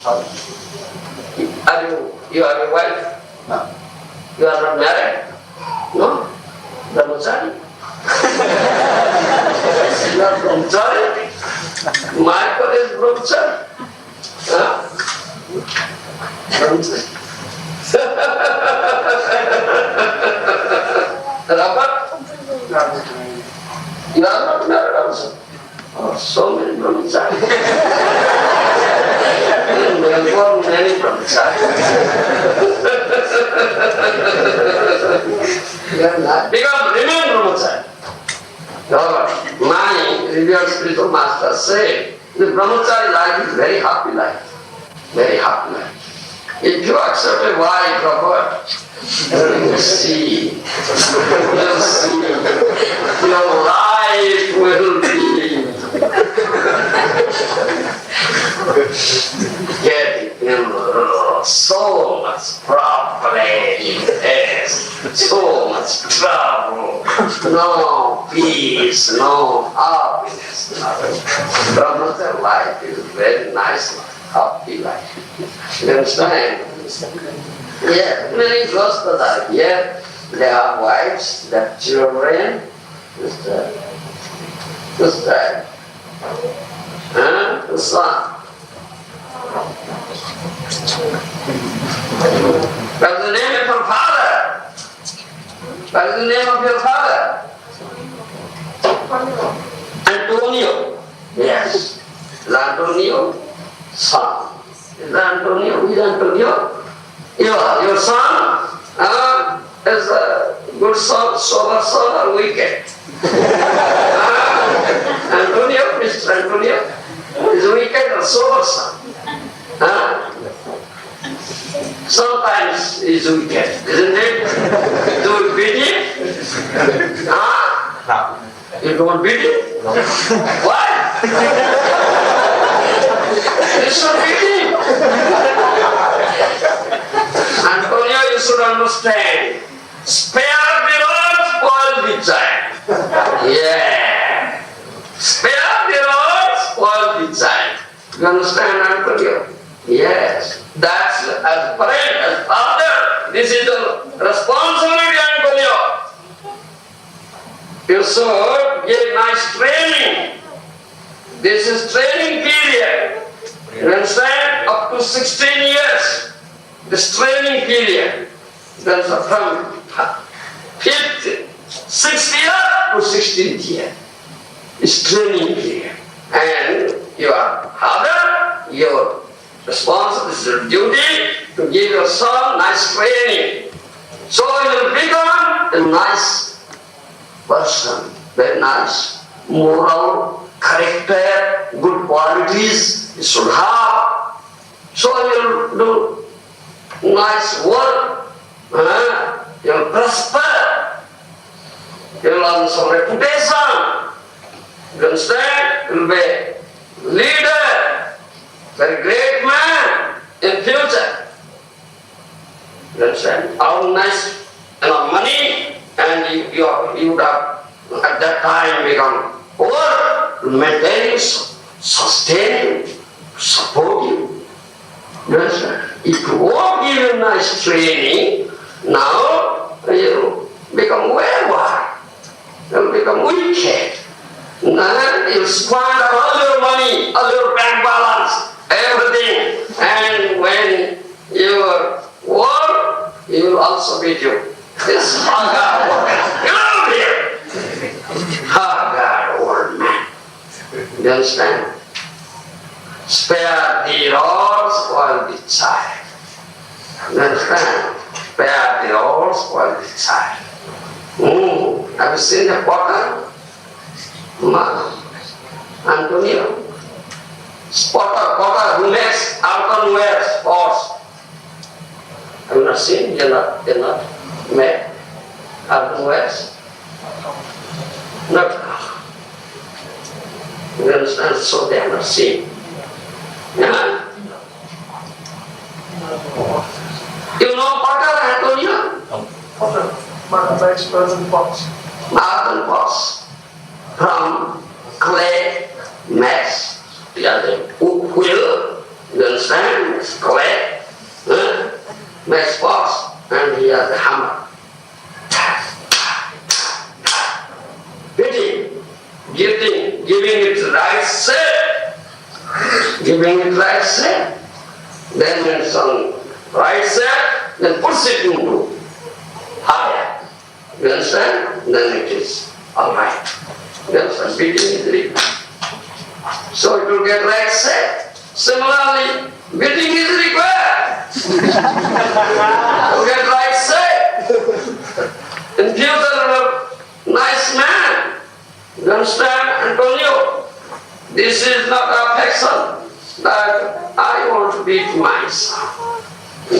You are your wife? No. You are not married? No? Brahmachari? You are brahmachari? Michael is brahmachari? Huh? Brahmachari? Robert? You are not married also? Oh, so many brahmachari. Many brahmachari. Because remain brahmachari. My revered spiritual master said, the brahmachari life is very happy life. Very happy life. If you accept a wife, Robert, you will see. Your life will be getting so much problem, yes, so much trouble, no peace, no happiness. Brahmacharya life is very nice, happy life. You understand? Yeah, many Gostas are here. They have wives, they have children. Who's that? Huh? The son. What is the name of your father? What is the name of your father? Antonio. Yes. Is Antonio? Son. Is Antonio? Who is Antonio? Your son is a good son, sober son, or wicked? Antonio, Mr. Antonio, is wicked or sober son? Sometimes he's wicked, isn't it? Do you beat him? No. You don't beat him? No. Why? You should beat him. Antonio, you should understand. Spare the rod, spoil the child. Yeah. Spare the rod, spoil the child. You understand, Antonio? Yes. That's as parent, as father. This is the responsibility, Antonio. You should give nice training. This is training period. You understand? Up to 16 years. This training period. That's from 5th, 6th year to 16th year. It's training period. And your father, your responsibility, your duty to give your son nice training. So you will become a nice person, very nice, moral, character, good qualities you should have. So you will do nice work, you will prosper, you will earn some reputation, you understand? You will be a leader, very great man in future. You understand? Earn nice enough money, and you would have at that time become poor, to maintain you, sustain you, support you. You understand? If you won't give you nice training, now you become wayward, you become wicked. Then you squander all your money, all your bank balance, everything. And when you work, he will also beat you. This Hagar woman, get out here! Hagar old man. You understand? Spare the rod, spoil the child. You understand? Spare the rod, spoil the child. Have you seen the potter? Antonio. Potter who makes earthenware pots. Have you not seen? You're not made earthenware? Not. You understand? So they are not seen. Yeah? You know potter, Antonio? Potter makes earthen pots. Earthen pots. From clay, mess, the other wheel, you understand? is clay, makes pots, and he has a hammer. Beating, giving it right shape, giving it right shape. Then when it's on right shape, then puts it into higher. You understand? Then it is alright. You understand? Beating is required. So it will get right shape. Similarly, beating is required to get right shape. In future, nice man. You understand, Antonio? This is not affection that I want to beat myself. No.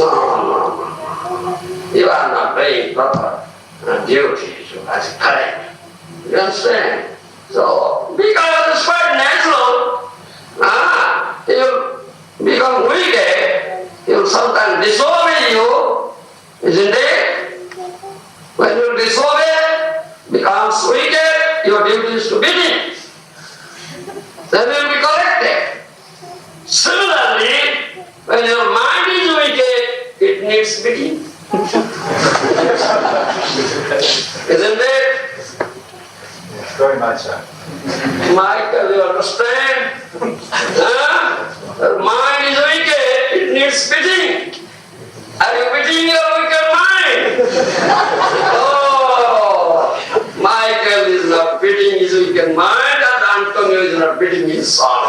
You are not paying proper duty as correct. You understand? So, because it's quite natural, you become wicked, he will sometimes disobey you, isn't it? When you disobey, becomes wicked, your duty is to beat him. Then you will be corrected. Similarly, when your mind is wicked, it needs beating. Isn't it? Yes, very much so. Michael, you understand? Your mind is wicked, it needs beating. Are you beating your wicked mind? Oh, Michael is not beating his wicked mind, and Antonio is not beating his soul.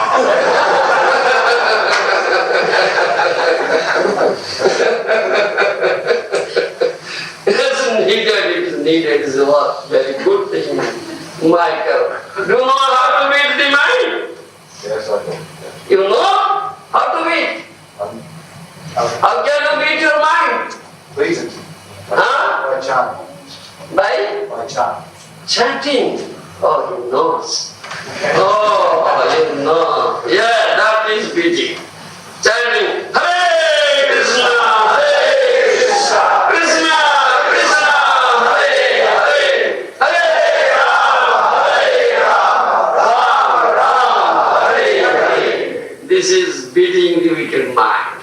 It is needed, it is a very good thing. Michael, do you know how to beat the mind? Yes, I do. You know how to beat? How can you beat your mind? Please it. Huh? By chant. By chant. chanting. Oh, he knows. Oh, you know. Yeah, that is beating. Chanting, Hare Krishna, Hare Krishna, Krishna Krishna, Hare Hare, Hare Rama, Hare Rama, Rama Rama, Hare Hare. This is beating the wicked mind.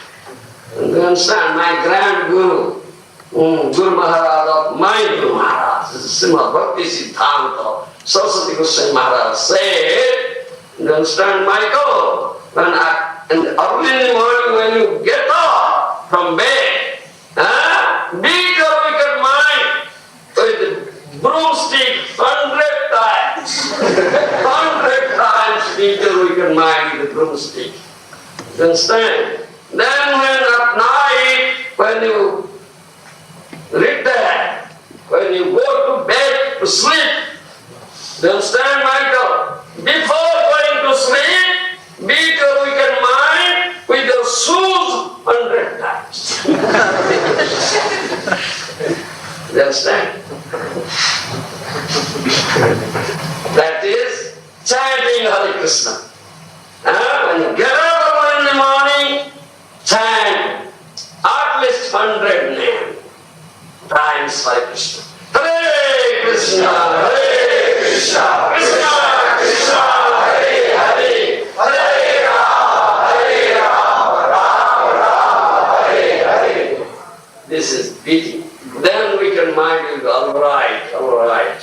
And you understand, my grand guru, Guru Maharaj of my Guru Maharaj, this is Srimad Bhakti Siddhanta, Saraswati Goswami Maharaj said, you understand, Michael, in the early morning when you get up from bed, beat your wicked mind with the broomstick 100 times. 100 times beat your wicked mind with the broomstick. You understand? Then when at night, when you return, when you go to bed to sleep, you understand, Michael? Before going to sleep, beat your wicked mind with your shoes 100 times. You understand? That is chanting Hare Krishna. When you get up in the morning, chant at least 100 times Hare Krishna. Hare Krishna, Hare Krishna, Krishna Krishna, Hare Hare, Hare Rama, Hare Rama, Rama Rama, Hare Hare. This is beating. Then we can mind will go, alright.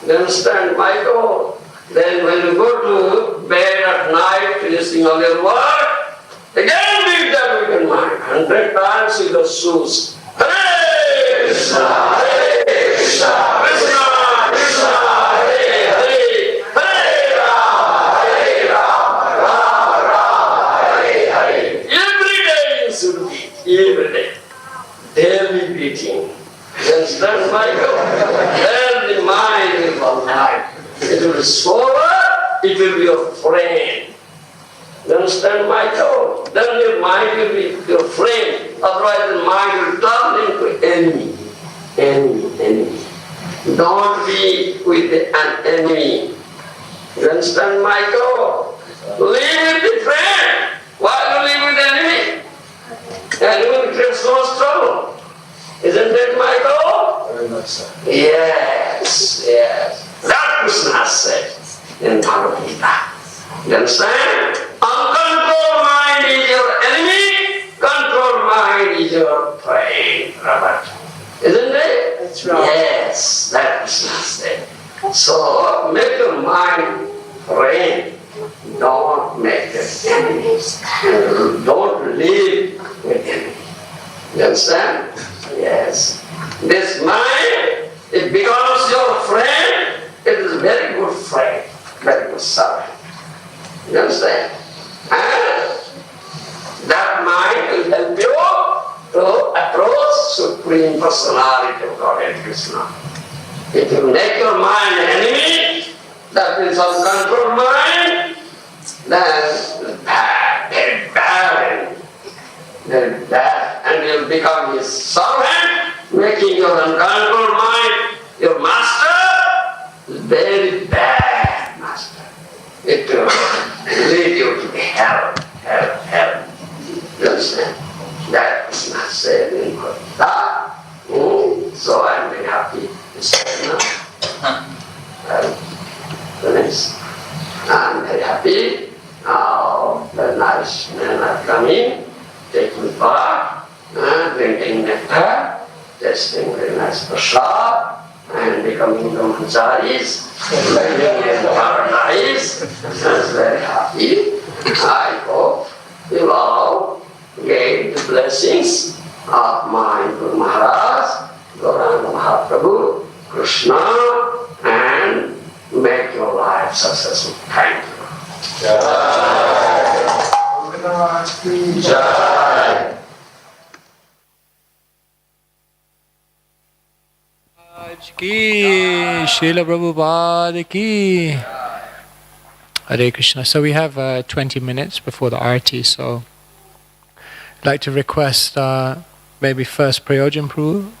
You understand, Michael? Then when you go to bed at night, finishing all your work, again beat that wicked mind 100 times with the shoes. Hare Krishna, Hare Krishna, Krishna Krishna, Hare Hare, Hare Rama, Hare Rama, Rama Rama, Hare Hare. Every day you should beat, every day. Daily beating. You understand, Michael? Then the mind will come alive. It will be sober, it will be your friend. You understand, Michael? Then your mind will be your friend. Otherwise the mind will turn into enemy. Enemy. Don't be with an enemy. You understand, Michael? Live with the friend. Why do you live with the enemy? And you will create so much trouble. Isn't that, Michael? Very much so. Yes. That Krishna said in Bhagavad Gita. You understand? Uncontrolled mind is your enemy. Don't live with him. You understand? Yes. This mind, it becomes your friend, it is a very good friend, very good servant. You understand? And that mind will help you to approach Supreme Personality of Godhead Krishna. If you make your mind enemy, that means uncontrolled mind, then bad, very bad, very bad, and you'll become his servant, making your uncontrolled mind your master, very bad master. It will lead you to hell. You understand? That is not said in Buddha. So I'm very happy to say now. I'm very happy. Now the nice men are coming, taking part, drinking nectar, tasting very nice prasad, and becoming the manjaris, living in paradise. I'm very happy. I hope you all get the blessings of my Guru Maharaj, Gauranga Mahaprabhu, Krishna, and make your life successful. Thank you. Jai. Ki Srila Prabhupada ki. Hare Krishna. So we have 20 minutes before the Arati, so I'd like to request maybe first Prayojan Prabhu,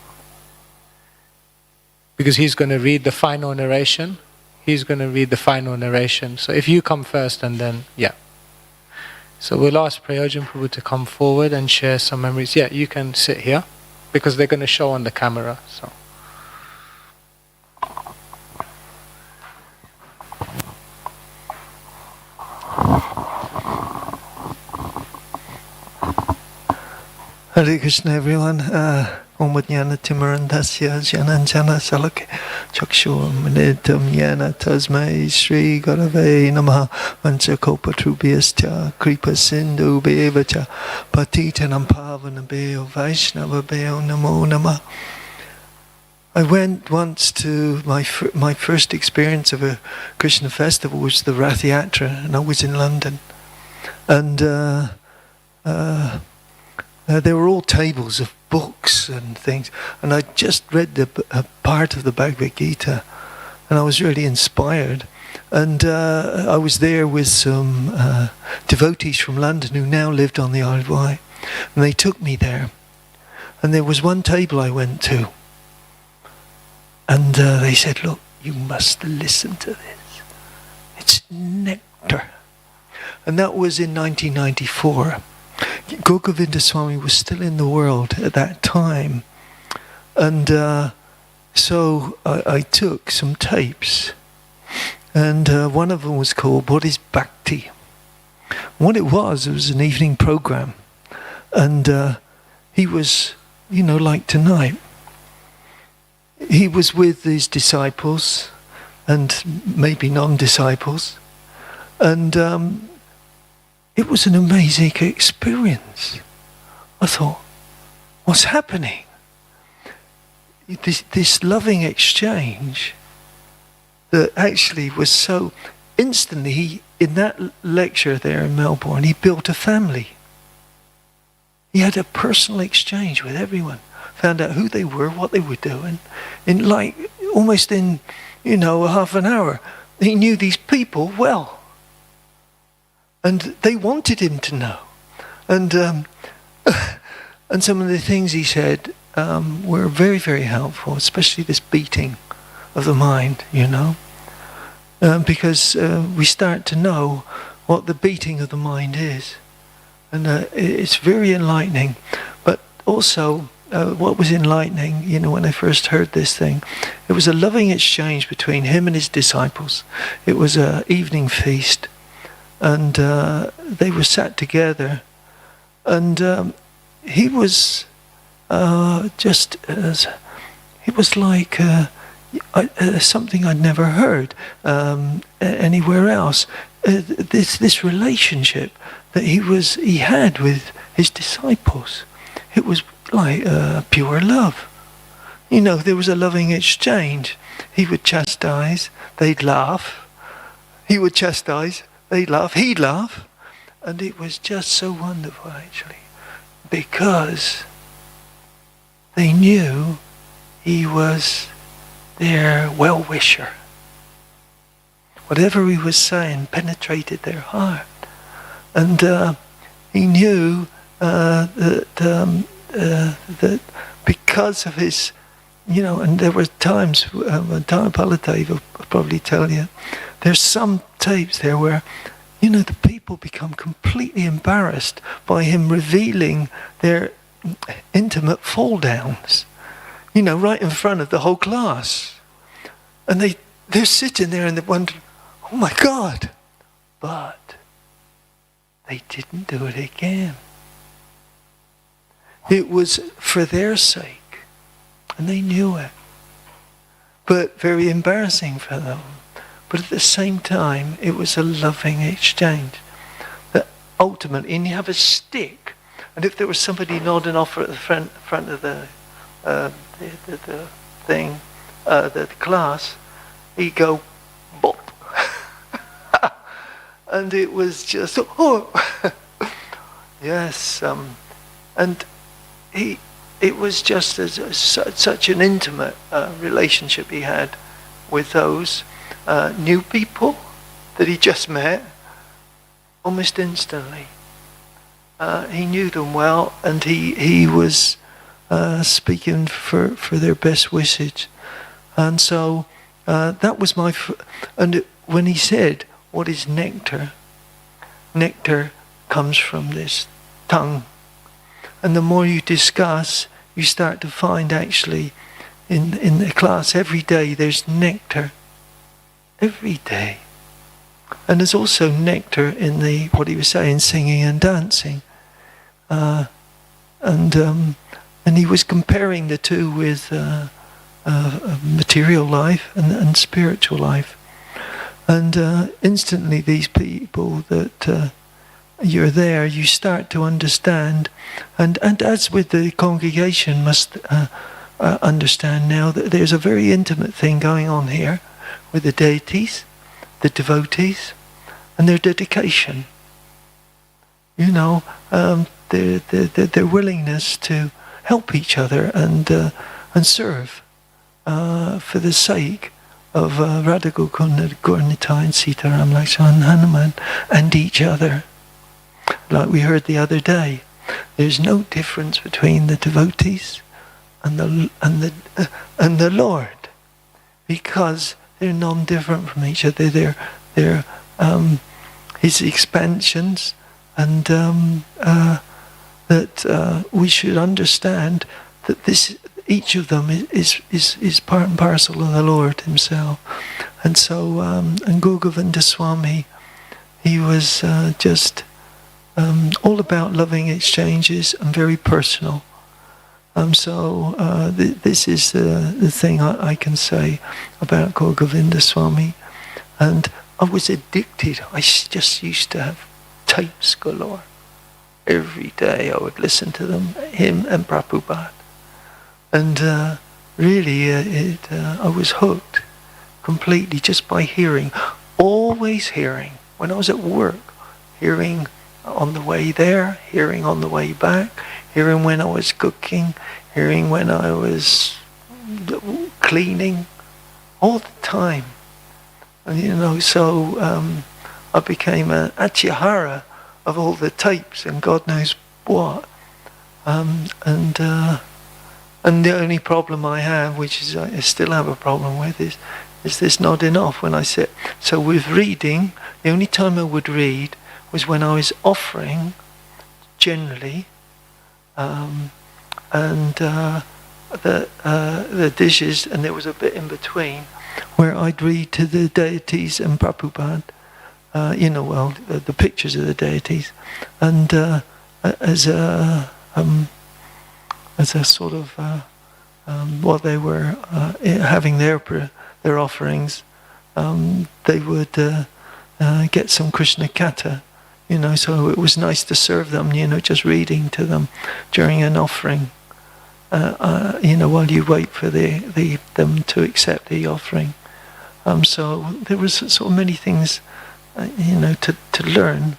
because he's going to read the final narration. So if you come first and then, yeah. So we'll ask Prayojan Prabhu to come forward and share some memories. Yeah, you can sit here, because they're going to show on the camera. So. Hare Krishna, everyone. Om Jnana Timarandasya Jananjana Salake Chakshur Manitam Yana Tasmai Sri Gurave Namaha Vanchakopatrubhyascha Kripa Sindhu Bevacha Patitanam Pavanabhyo Vaishnava Bhyo Namo Namah. I went once to my first experience of a Krishna festival was the Rath Yatra, and I was in London. And there were all tables of books and things, and I just read a part of the Bhagavad Gita, and I was really inspired. And I was there with some devotees from London who now lived on the Isle of Wight, and they took me there. And there was one table I went to, and they said, "Look, you must listen to this. It's nectar." And that was in 1994. Bhaktivedanta Swami was still in the world at that time, and so I took some tapes, and one of them was called "What is Bhakti?" What it was an evening program, and he was, like tonight, he was with his disciples and maybe non-disciples, and it was an amazing experience. I thought, what's happening? This loving exchange that actually was so instantly, in that lecture there in Melbourne, he built a family. He had a personal exchange with everyone, found out who they were, what they were doing, almost in a half an hour. He knew these people well. And they wanted him to know. And and some of the things he said were very, very helpful, especially this beating of the mind, because we start to know what the beating of the mind is. And it's very enlightening. But also, what was enlightening, when I first heard this thing, it was a loving exchange between him and his disciples. It was an evening feast. And they were sat together, and he was he was like something I'd never heard anywhere else. This relationship that he had with his disciples. It was like pure love. You know, there was a loving exchange. He would chastise, they'd laugh. He would chastise, they'd laugh, he'd laugh. And it was just so wonderful, actually, because they knew he was their well-wisher. Whatever he was saying penetrated their heart. And he knew that because of his, you know, and there were times, Paladave will probably tell you, there's some tapes there where, you know, the people become completely embarrassed by him revealing their intimate fall downs, you know, right in front of the whole class. And they're sitting there and they're wondering, oh my God. But they didn't do it again. It was for their sake, and they knew it. But very embarrassing for them. But at the same time, it was a loving exchange. That ultimately, and you have a stick, and if there was somebody nodding off at the front of the thing, the class, he'd go, bop. And it was just, oh, yes, and it was just such an intimate relationship he had with those new people that he just met almost instantly. He knew them well, and he was speaking for their best wishes. And so that was and when he said, what is nectar? Nectar comes from this tongue. And the more you discuss, you start to find actually in the class every day there's nectar. Every day. And there's also nectar in what he was saying, singing and dancing. And he was comparing the two with material life and spiritual life. And instantly these people that you're there, you start to understand, and as with the congregation must understand now, that there's a very intimate thing going on here with the deities, the devotees, and their dedication. You know, their willingness to help each other and serve for the sake of Radha Gokunda, Gaurnitai and Sitaram, Lakshman, Hanuman, and each other. Like we heard the other day, there's no difference between the devotees and the Lord, because they're non-different from each other. They're his expansions, and that we should understand that each of them is part and parcel of the Lord himself. And so, and Bhaktivedanta Swami, he was just all about loving exchanges and very personal. This is the thing I can say about Bhaktivedanta Swami. And I was addicted. I just used to have tapes galore. Every day I would listen to them, him and Prabhupada. And really, I was hooked completely just by hearing, always hearing. When I was at work, hearing on the way there, hearing on the way back, hearing when I was cooking, hearing when I was cleaning, all the time. And, you know, so I became an Achyahara of all the tapes and God knows what. And the only problem I have, which is I still have a problem with, is this nodding off when I sit. So with reading, the only time I would read was when I was offering, generally, and the dishes, and there was a bit in between where I'd read to the deities and Prabhupada, the pictures of the deities, and as a sort of while they were having their offerings, they would get some Krishna Katha So it was nice to serve them, just reading to them during an offering, while you wait for them to accept the offering. So there was sort of many things, to learn.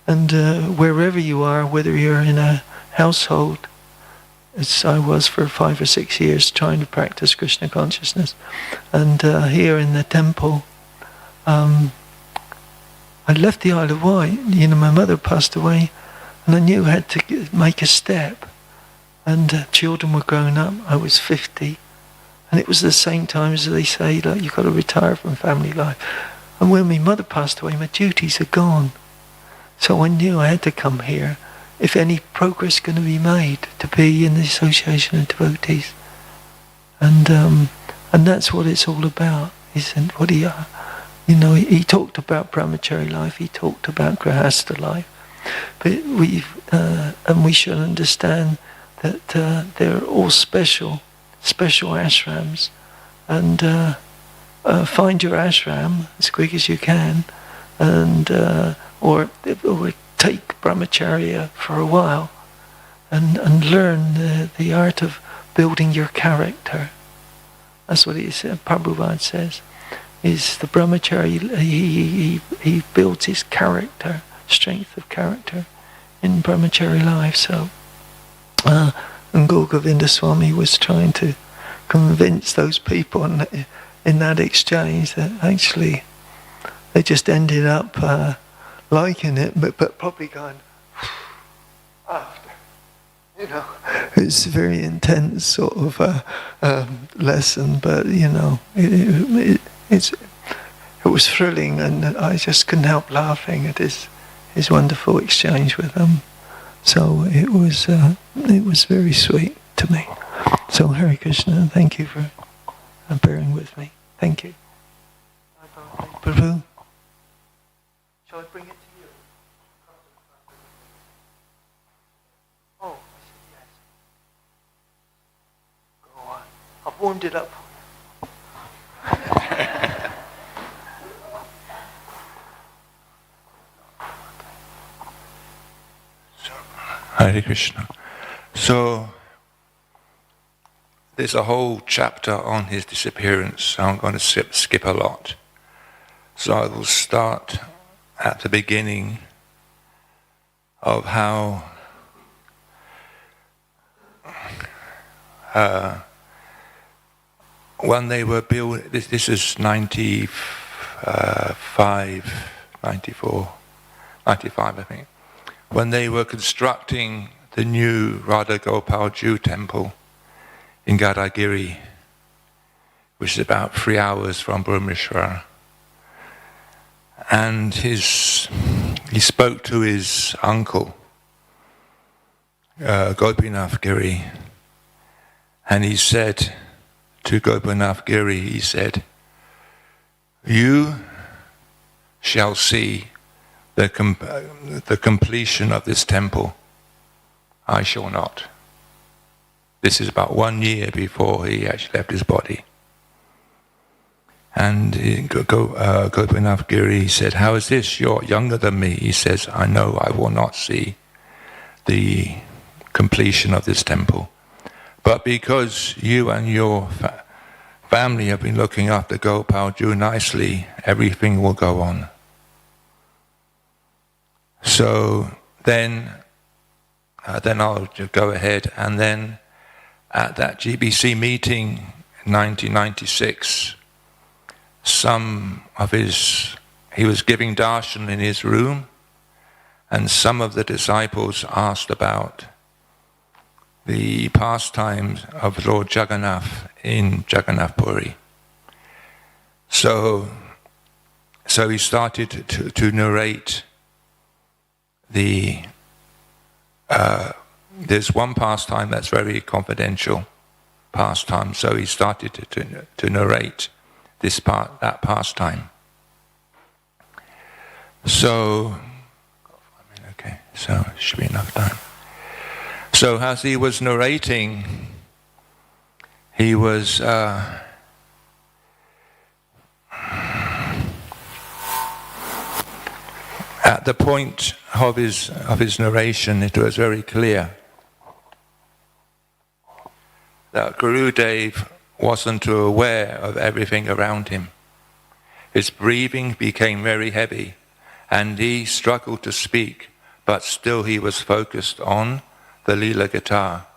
And wherever you are, whether you're in a household, as I was for 5 or 6 years trying to practice Krishna consciousness, and here in the temple, I left the Isle of Wight. My mother passed away, and I knew I had to make a step. And children were growing up. I was 50, and it was the same time as they say, like, you've got to retire from family life. And when my mother passed away, my duties are gone. So I knew I had to come here, if any progress going to be made, to be in the association of devotees. And that's what it's all about. Isn't what he talked about brahmachari life, he talked about grihastha life, but we should understand that they're all special ashrams, and find your ashram as quick as you can, and or take brahmacharya for a while, and learn the art of building your character. That's what Prabhupada says. Is the brahmachari, he builds his character, strength of character in brahmachari life. So, and Govinda Swami was trying to convince those people in that exchange that actually they just ended up liking it, but probably going after. It's a very intense sort of lesson, but it was thrilling, and I just couldn't help laughing at his wonderful exchange with them. So it was very sweet to me. So Hare Krishna, thank you for bearing with me. Thank you. Prabhu, shall I bring it to you? Oh, I said yes. Go on. I've warmed it up for you. Hare Krishna. So there's a whole chapter on his disappearance, so I'm going to skip a lot. So I will start at the beginning of how when they were built, this is 95, I think, when they were constructing the new Radha Gopal Jew temple in Gadagiri, which is about 3 hours from Bhumeshwar. And he spoke to his uncle, Gopinath Giri, and he said to Gopinath Giri, he said, "You shall see the completion of this temple. I shall not." This is about 1 year before he actually left his body. And Gopinath Giri said, "How is this? You're younger than me." He says, "I know I will not see the completion of this temple. But because you and your family have been looking after Gopal Jew nicely, everything will go on." So then I'll go ahead, and then at that GBC meeting in 1996, he was giving darshan in his room, and some of the disciples asked about the pastimes of Lord Jagannath in Jagannath Puri. So he started to narrate there's one pastime that's very confidential pastime, so he started to narrate that pastime. So, okay, so it should be enough time. So as he was narrating, he was At the point of his narration, it was very clear that Gurudev wasn't aware of everything around him. His breathing became very heavy, and he struggled to speak, but still he was focused on the Leela guitar.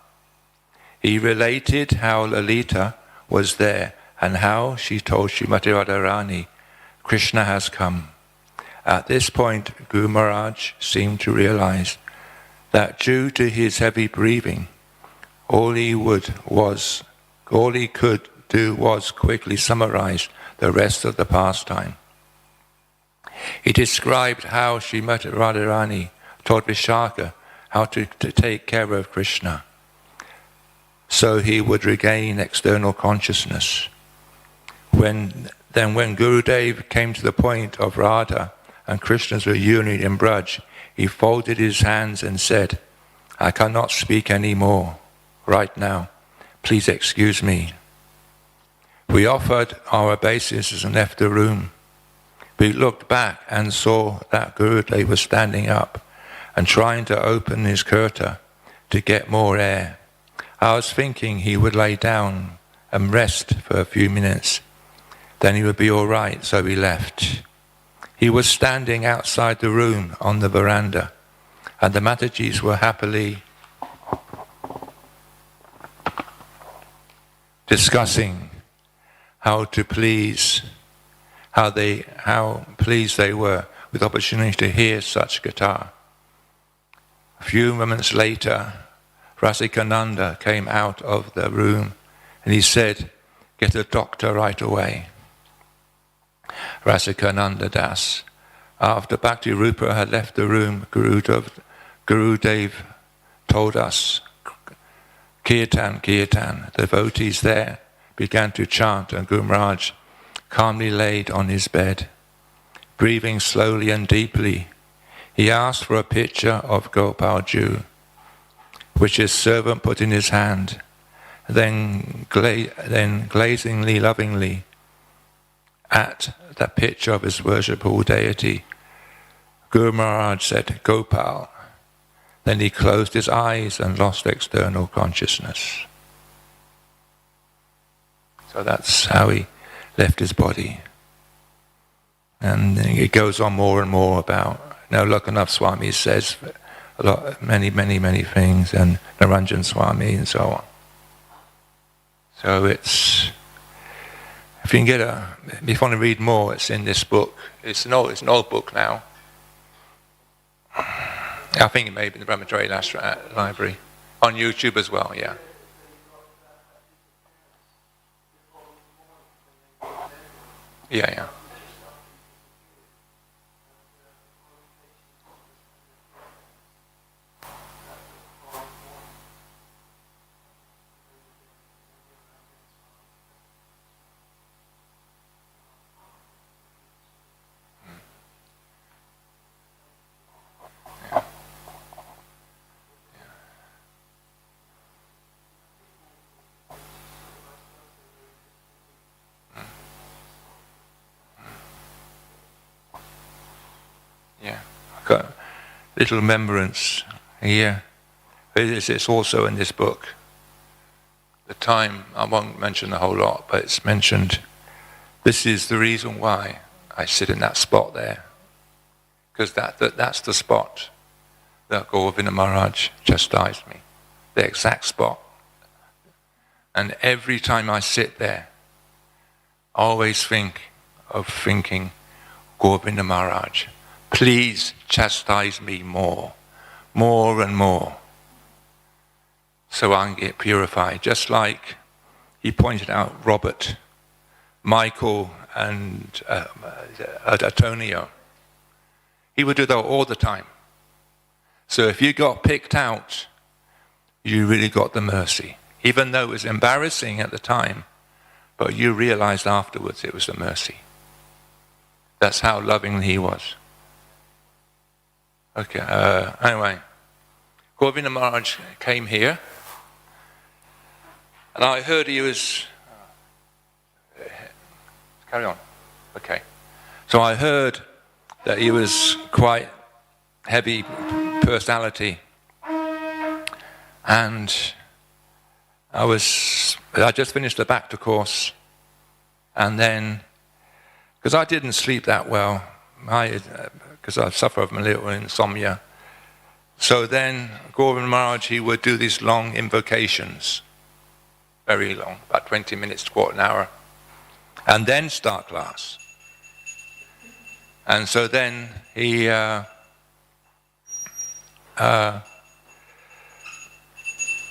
He related how Lalita was there and how she told Srimati Radharani, Krishna has come. At this point, Guru Maharaj seemed to realize that due to his heavy breathing, all he could do was quickly summarize the rest of the pastime. He described how Srimati Radharani taught Vishaka how to take care of Krishna, so he would regain external consciousness. When Gurudev came to the point of Radha and Krishna's reunion in Braj, he folded his hands and said, I cannot speak any more right now. Please excuse me. We offered our obeisances and left the room. We looked back and saw that Gurudev was standing up and trying to open his kurta to get more air. I was thinking he would lay down and rest for a few minutes. Then he would be all right, so we left. He was standing outside the room on the veranda, and the Matajis were happily discussing how pleased they were with the opportunity to hear such guitar. A few moments later, Rasikananda came out of the room and he said, get a doctor right away. Rasikananda Das. After Bhakti Rupa had left the room, Gurudev told us, Kirtan, Kirtan. Devotees there began to chant, and Guru Maharaj calmly laid on his bed. Breathing slowly and deeply, he asked for a picture of Gopal Jew, which his servant put in his hand. Then glazingly, lovingly, at the picture of his worshipful deity, Guru Maharaj said, Gopal. Then he closed his eyes and lost external consciousness. So that's how he left his body. And it goes on more and more about, Lokanath Swami says many things, and Naranjan Swami and so on. So it's, if you want to read more, it's in this book. It's an old book now. I think it may be in the Brahmacharya Library. On YouTube as well, yeah. Yeah. Yeah, I've got a little remembrance here. It's also in this book. The time, I won't mention the whole lot, but it's mentioned. This is the reason why I sit in that spot there. Because that's the spot that Govinda Maharaj chastised me. The exact spot. And every time I sit there, I always thinking, Govinda Maharaj, please chastise me more and more, so I can get purified. Just like he pointed out Robert, Michael, and Antonio. He would do that all the time. So if you got picked out, you really got the mercy. Even though it was embarrassing at the time, but you realized afterwards it was the mercy. That's how loving he was. Okay, anyway, Govinda Maharaj came here, and I heard he was, carry on, okay. So I heard that he was quite heavy personality. And I just finished the Bhakti course, and then, because I didn't sleep that well, because I suffer from a little insomnia. So then Govind Maharaj, he would do these long invocations, very long, about 20 minutes, quarter an hour, and then start class. And so then he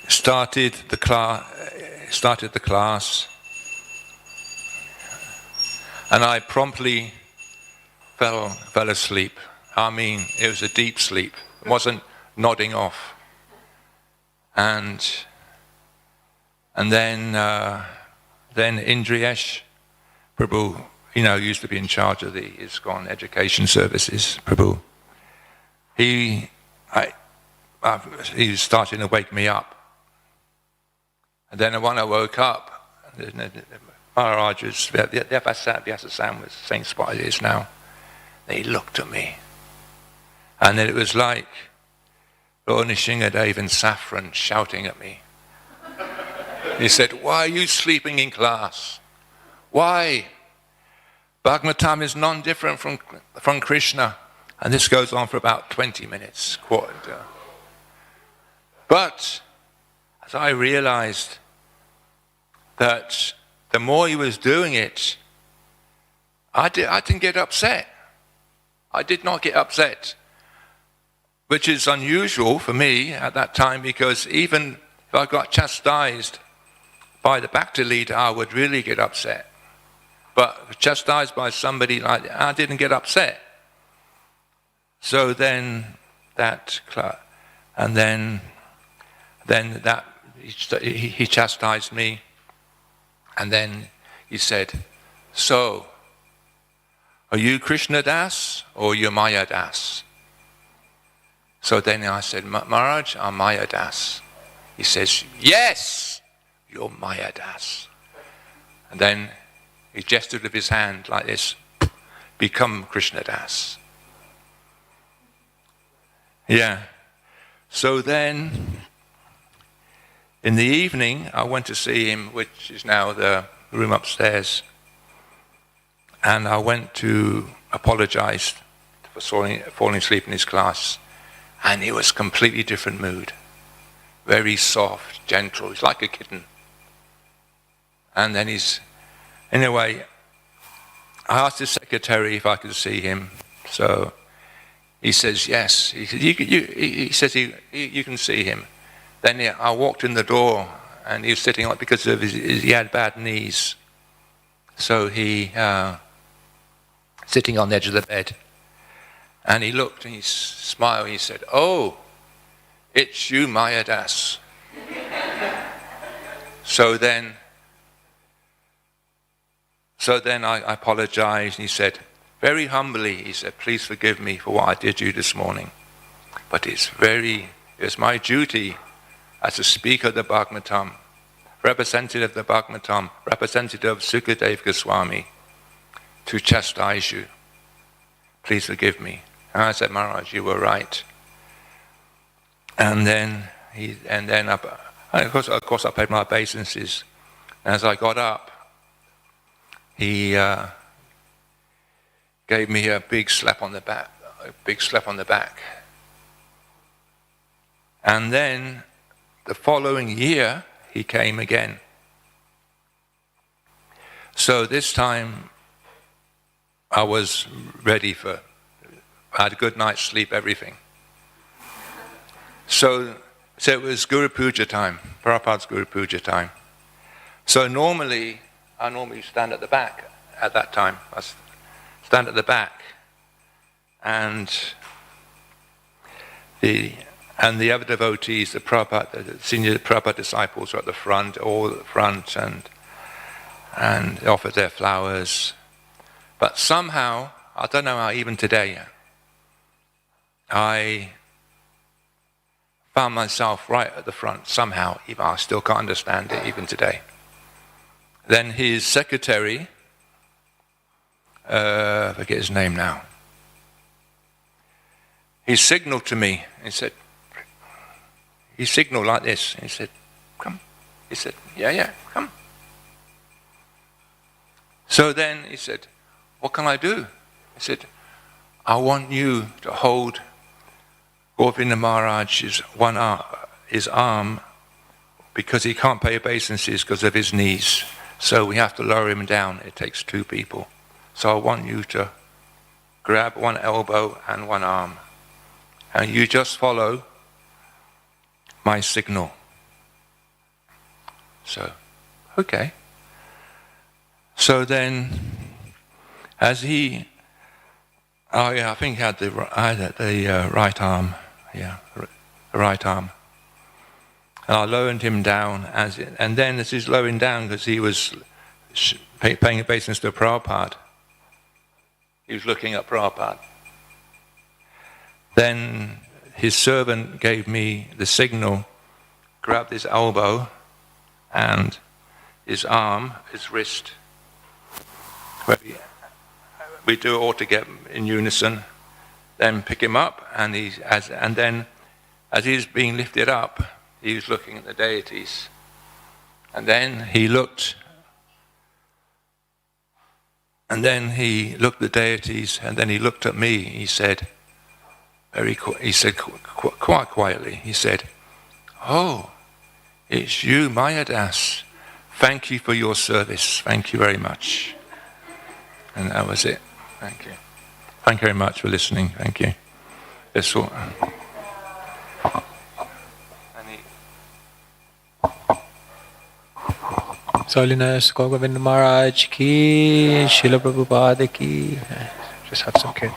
started the class, and I promptly fell asleep. I mean, it was a deep sleep. It wasn't nodding off. And then Indriyesh Prabhu, used to be in charge of the ISKCON education services, Prabhu. He was starting to wake me up. And then when I woke up, Maharaj was, the Vyasa was same spot it is now. He looked at me. And then it was like Lord Nishingadev and Saffron shouting at me. He said, "Why are you sleeping in class? Why? Bhagavatam is non-different from Krishna." And this goes on for about 20 minutes, quarter. But as I realized that the more he was doing it, I didn't get upset. I did not get upset, which is unusual for me at that time, because even if I got chastised by the Bhakti leader, I would really get upset. But chastised by somebody like that, I didn't get upset. So then he chastised me, and then he said, "So, are you Krishna Das or you Maya Das?" So then I said, "Maharaj, I'm Maya Das." He says, "Yes, you're Maya Das." And then he gestured with his hand like this, "Become Krishna Das." Yeah. So then, in the evening, I went to see him, which is now the room upstairs. And I went to apologize for falling asleep in his class. And he was completely different mood. Very soft, gentle. He's like a kitten. And then anyway, I asked his secretary if I could see him. So he says, yes. He says, you can see him. Then I walked in the door, and he was sitting on, because of he had bad knees. So he sitting on the edge of the bed. And he looked and he smiled. He said, "Oh, it's you, Maya Das." So then I apologized, and he said, very humbly, he said, "Please forgive me for what I did to you this morning. But it's my duty as a speaker of the Bhagavatam, representative of the Bhagavatam, representative of Sukadev Goswami, to chastise you. Please forgive me." And I said, "Maharaj, you were right." And then of course I paid my obeisances. And as I got up, he gave me a big slap on the back. And then the following year, he came again. So this time, I was ready I had a good night's sleep, everything. So it was Guru Puja time, Prabhupada's Guru Puja time. So I normally stand at the back at that time. I stand at the back, and the other devotees, the senior Prabhupada disciples, are at the front, all at the front, and offer their flowers. But somehow, I don't know how, even today, I found myself right at the front somehow. Even I still can't understand it even today. Then his secretary, I forget his name now. he signaled to me. He signaled like this. He said, come. He said, yeah, come. So then he said, what can I do? He said, I want you to hold Govinda Maharaj's his arm, because he can't pay obeisances because of his knees. So we have to lower him down. It takes 2 people. So I want you to grab one elbow and one arm. And you just follow my signal. So, okay. So then, as he, I think I had the right arm. Yeah, the right arm. And I lowered him down, and then as he's lowering down, because he was paying obeisance to Prabhupada, he was looking at Prabhupada. Then his servant gave me the signal, grabbed his elbow and his arm, his wrist. We do it all together in unison. Then pick him up, and then as he's being lifted up, he was looking at the deities. And then he looked at the deities, and then he looked at me. He said, quite quietly, he said, oh, it's you, Mayadas. Thank you for your service. Thank you very much. And that was it. Thank you. Thank you very much for listening. Thank you. That's all. Holiness Govinda Maharaj ki, Srila Prabhupada ki. Just have some kid.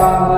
Bhagavate